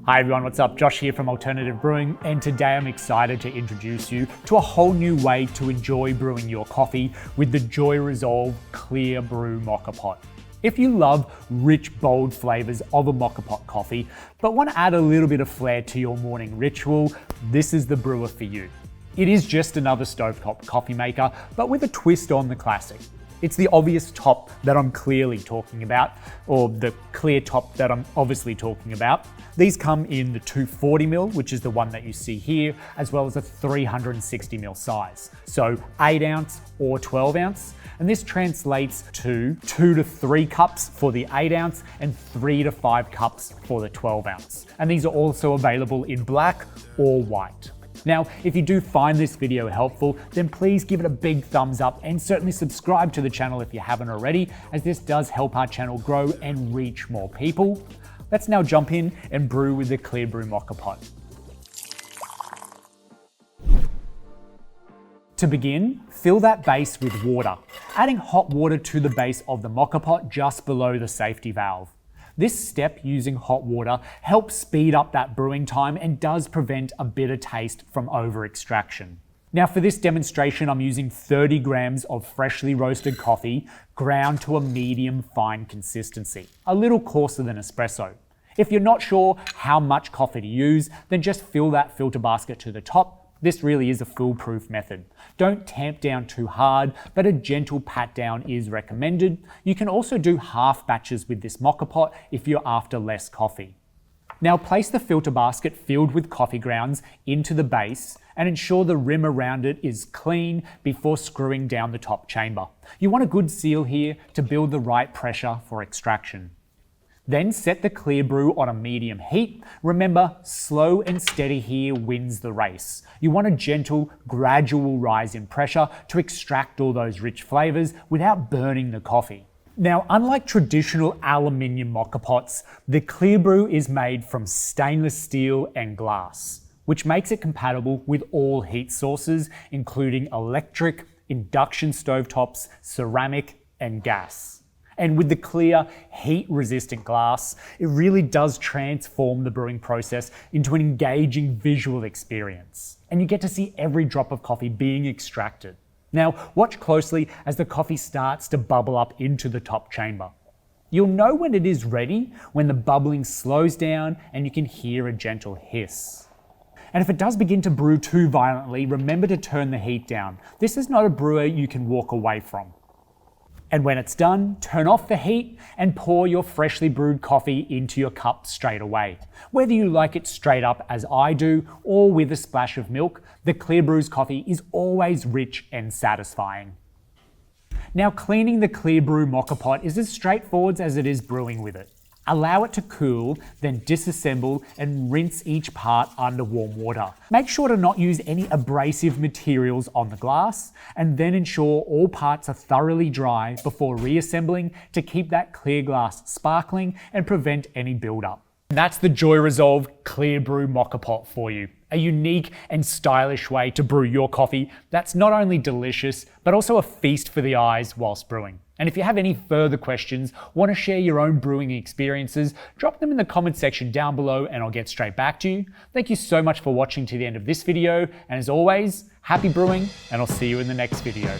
Hi everyone, what's up? Josh here from Alternative Brewing, and today I'm excited to introduce you to a whole new way to enjoy brewing your coffee with the JoyResolve ClearBrew Moka Pot. If you love rich, bold flavors of a Moka Pot coffee, but want to add a little bit of flair to your morning ritual, this is the brewer for you. It is just another stovetop coffee maker, but with a twist on the classic. It's the obvious top that I'm clearly talking about, or the clear top that I'm obviously talking about. These come in the 240ml, which is the one that you see here, as well as a 360ml size. So 8 ounce or 12 ounce. And this translates to 2 to 3 cups for the 8 ounce and 3 to 5 cups for the 12 ounce. And these are also available in black or white. Now, if you do find this video helpful, then please give it a big thumbs up and certainly subscribe to the channel if you haven't already, as this does help our channel grow and reach more people. Let's now jump in and brew with the ClearBrew Moka Pot. To begin, fill that base with water, adding hot water to the base of the Moka Pot just below the safety valve. This step, using hot water, helps speed up that brewing time and does prevent a bitter taste from over-extraction. Now for this demonstration, I'm using 30 grams of freshly roasted coffee, ground to a medium fine consistency, a little coarser than espresso. If you're not sure how much coffee to use, then just fill that filter basket to the top. This really is a foolproof method. Don't tamp down too hard, but a gentle pat down is recommended. You can also do half batches with this Moka Pot if you're after less coffee. Now place the filter basket filled with coffee grounds into the base and ensure the rim around it is clean before screwing down the top chamber. You want a good seal here to build the right pressure for extraction. Then set the ClearBrew on a medium heat. Remember, slow and steady here wins the race. You want a gentle, gradual rise in pressure to extract all those rich flavors without burning the coffee. Now, unlike traditional aluminium Moka Pots, the ClearBrew is made from stainless steel and glass, which makes it compatible with all heat sources, including electric, induction stovetops, ceramic, and gas. And with the clear, heat-resistant glass, it really does transform the brewing process into an engaging visual experience. And you get to see every drop of coffee being extracted. Now, watch closely as the coffee starts to bubble up into the top chamber. You'll know when it is ready when the bubbling slows down and you can hear a gentle hiss. And if it does begin to brew too violently, remember to turn the heat down. This is not a brewer you can walk away from. And when it's done, turn off the heat and pour your freshly brewed coffee into your cup straight away. Whether you like it straight up as I do, or with a splash of milk, the ClearBrew's coffee is always rich and satisfying. Now, cleaning the ClearBrew Moka Pot is as straightforward as it is brewing with it. Allow it to cool, then disassemble and rinse each part under warm water. Make sure to not use any abrasive materials on the glass, and then ensure all parts are thoroughly dry before reassembling to keep that clear glass sparkling and prevent any buildup. That's the JoyResolve ClearBrew Moka Pot for you. A unique and stylish way to brew your coffee that's not only delicious, but also a feast for the eyes whilst brewing. And if you have any further questions, want to share your own brewing experiences, drop them in the comment section down below and I'll get straight back to you. Thank you so much for watching to the end of this video. And as always, happy brewing, and I'll see you in the next video.